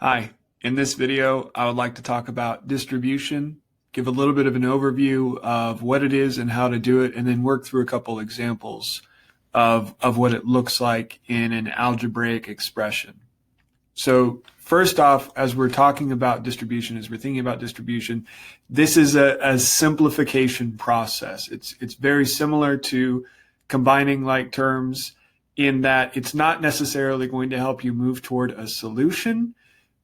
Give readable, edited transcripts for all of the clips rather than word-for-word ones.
Hi, in this video, I would like to talk about distribution, give a little bit of an overview of what it is and how to do it, and then work through a couple examples of what it looks like in an algebraic expression. So first off, as we're talking about distribution, as we're thinking about distribution, this is a simplification process. It's very similar to combining like terms in that it's not necessarily going to help you move toward a solution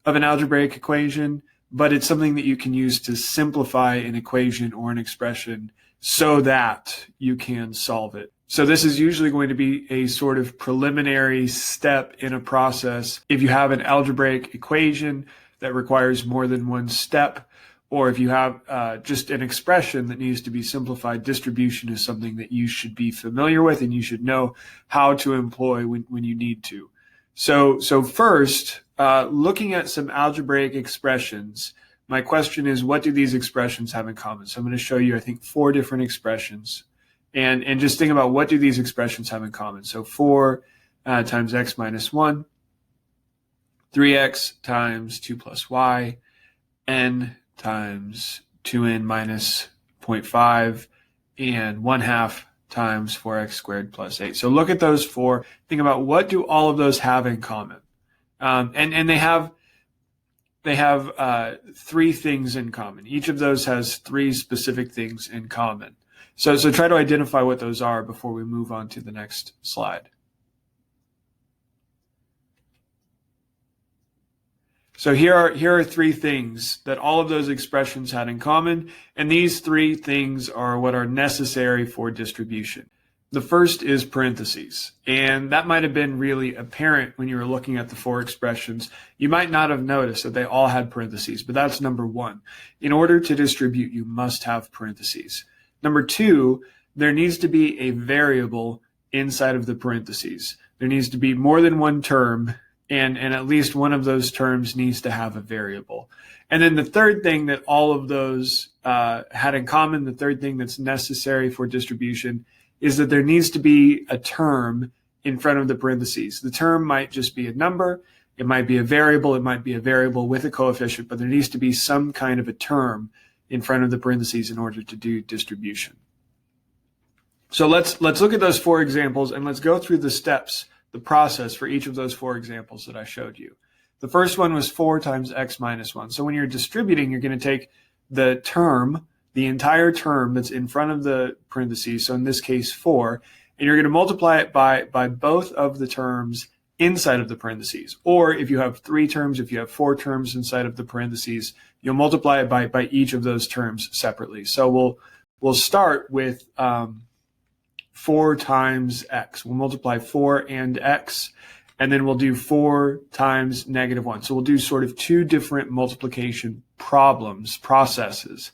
of an algebraic equation, but it's something that you can use to simplify an equation or an expression so that you can solve it. So this is usually going to be a sort of preliminary step in a process. If you have an algebraic equation that requires more than one step, or if you have just an expression that needs to be simplified, distribution is something that you should be familiar with and you should know how to employ when you need to. So first, looking at some algebraic expressions, my question is, what do these expressions have in common? So I'm going to show you, I think, 4 different expressions. And just think about, what do these expressions have in common? So 4 times x minus 1, 3x times 2 plus y, n times 2n minus 0.5, and 1/2 times 4x squared plus 8. So look at those 4. Think about, what do all of those have in common? And they have 3 things in common. Each of those has 3 specific things in common. So try to identify what those are before we move on to the next slide. So here are 3 things that all of those expressions had in common, and these 3 things are what are necessary for distribution. The first is parentheses, and that might have been really apparent when you were looking at the 4 expressions. You might not have noticed that they all had parentheses, but that's number 1. In order to distribute, you must have parentheses. Number 2, there needs to be a variable inside of the parentheses. There needs to be more than one term, and at least one of those terms needs to have a variable. And then the third thing that all of those had in common, the third thing that's necessary for distribution, is that there needs to be a term in front of the parentheses. The term might just be a number, it might be a variable with a coefficient, but there needs to be some kind of a term in front of the parentheses in order to do distribution. So let's look at those 4 examples, and let's go through the steps, the process for each of those 4 examples that I showed you. The first one was 4 times x minus 1. So when you're distributing, you're going to take the term, the entire term that's in front of the parentheses, so in this case 4, and you're going to multiply it by both of the terms inside of the parentheses. Or if you have 3 terms, if you have 4 terms inside of the parentheses, you'll multiply it by each of those terms separately. So we'll start with 4 times x. We'll multiply 4 and x, and then we'll do 4 times negative 1. So we'll do sort of 2 different multiplication processes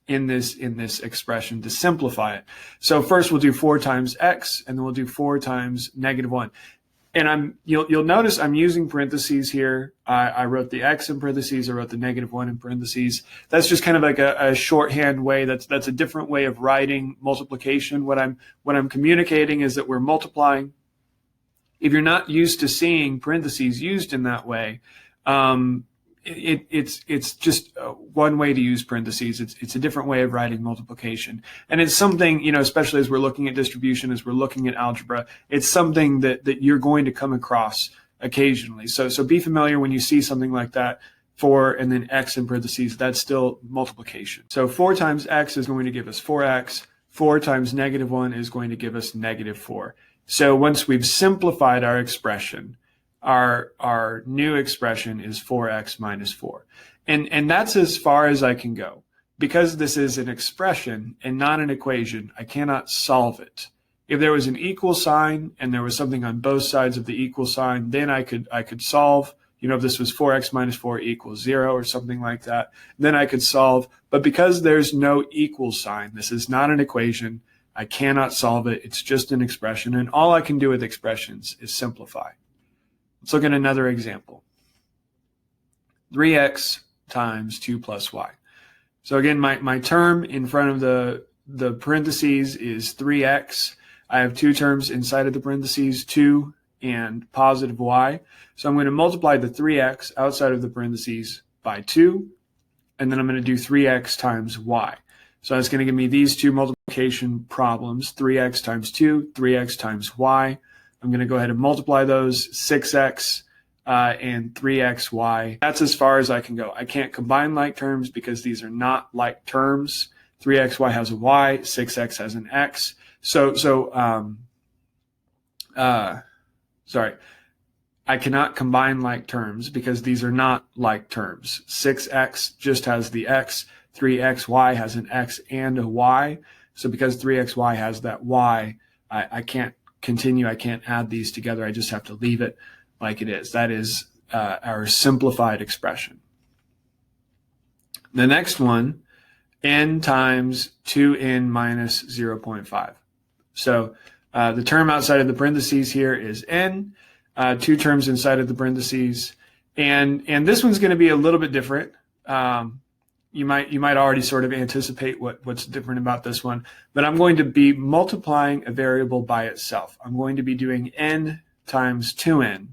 in this expression to simplify it. So first we'll do 4 times x, and then we'll do 4 times negative 1. And you'll notice I'm using parentheses here. I wrote the x in parentheses. I wrote the negative 1 in parentheses. That's just kind of like a shorthand way. That's a different way of writing multiplication. What I'm communicating is that we're multiplying. If you're not used to seeing parentheses used in that way, it's just one way to use parentheses. It's a different way of writing multiplication, and it's something, especially as we're looking at distribution, as we're looking at algebra, it's something that you're going to come across occasionally. So be familiar when you see something like that. 4 and then x in parentheses, that's still multiplication. So 4 times x is going to give us 4x. 4 times negative 1 is going to give us negative 4. So once we've simplified our expression, our new expression is 4x minus 4. And that's as far as I can go. Because this is an expression and not an equation, I cannot solve it. If there was an equal sign and there was something on both sides of the equal sign, then I could solve. If this was 4x minus 4 equals 0 or something like that, then I could solve. But because there's no equal sign, this is not an equation, I cannot solve it. It's just an expression, and all I can do with expressions is simplify. Let's look at another example. 3x times 2 plus y. So again, my term in front of the parentheses is 3x. I have 2 terms inside of the parentheses, 2 and positive y. So I'm going to multiply the 3x outside of the parentheses by 2, and then I'm going to do 3x times y. So that's going to give me these two multiplication problems, 3x times 2, 3x times y. I'm going to go ahead and multiply those, 6x and 3xy. That's as far as I can go. I can't combine like terms because these are not like terms. 3xy has a y, 6x has an x. I cannot combine like terms because these are not like terms. 6x just has the x, 3xy has an x and a y. So because 3xy has that y, I can't continue, I can't add these together. I just have to leave it like it is. That is our simplified expression. The next one, n times 2n minus 0.5. So the term outside of the parentheses here is n, two terms inside of the parentheses. And this one's going to be a little bit different. You might already sort of anticipate what's different about this one, but I'm going to be multiplying a variable by itself. I'm going to be doing n times 2n,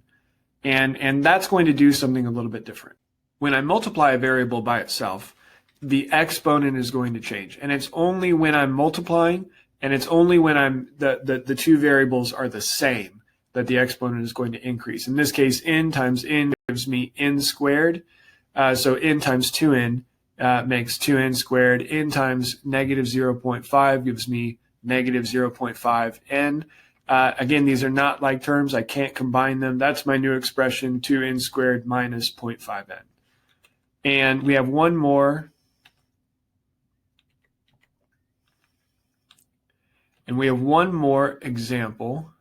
and that's going to do something a little bit different. When I multiply a variable by itself, the exponent is going to change, and it's only when I'm multiplying, and it's only when the two variables are the same that the exponent is going to increase. In this case, n times n gives me n squared, so n times 2n makes 2n squared. N times negative 0.5 gives me negative 0.5n. Again, these are not like terms. I can't combine them. That's my new expression, 2n squared minus 0.5n. And we have one more. And we have one more example.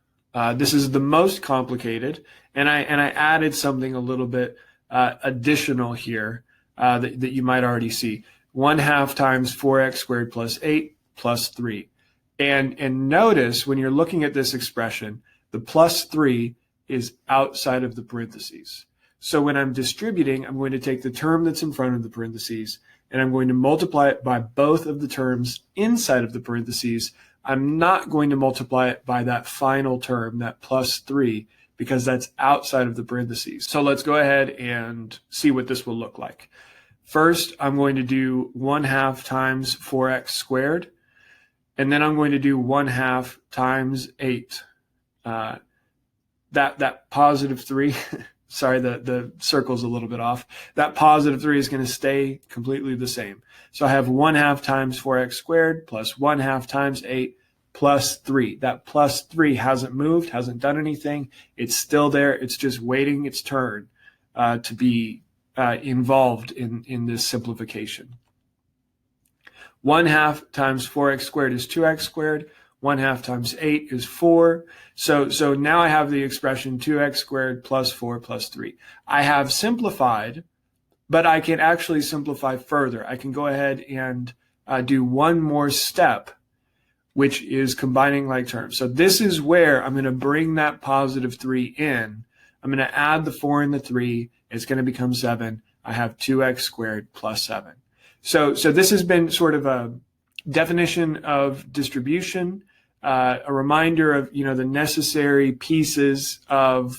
This is the most complicated, and I added something a little bit additional here that you might already see. 1/2 times 4x squared plus 8 plus 3. And notice when you're looking at this expression, the plus 3 is outside of the parentheses. So when I'm distributing, I'm going to take the term that's in front of the parentheses, and I'm going to multiply it by both of the terms inside of the parentheses. I'm not going to multiply it by that final term, that plus 3, because that's outside of the parentheses. So let's go ahead and see what this will look like. First, I'm going to do 1/2 times 4x squared, and then I'm going to do 1/2 times 8. That positive 3, sorry, the circle's a little bit off. That positive 3 is going to stay completely the same. So I have 1/2 times 4x squared plus 1/2 times 8 plus 3. That plus 3 hasn't moved, hasn't done anything. It's still there. It's just waiting its turn to be involved in this simplification. 1/2 times 4x squared is 2x squared. 1/2 times 8 is 4. So now I have the expression 2x squared plus 4 plus 3. I have simplified, but I can actually simplify further. I can go ahead and do one more step, which is combining like terms. So this is where I'm going to bring that positive 3 in. I'm going to add the 4 and the 3. It's going to become 7. I have 2x squared plus 7. So this has been sort of a definition of distribution, a reminder of the necessary pieces of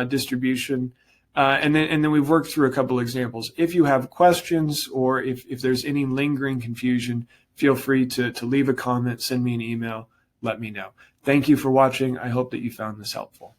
distribution, and then we've worked through a couple examples. If you have questions or if there's any lingering confusion, feel free to leave a comment, send me an email, let me know. Thank you for watching. I hope that you found this helpful.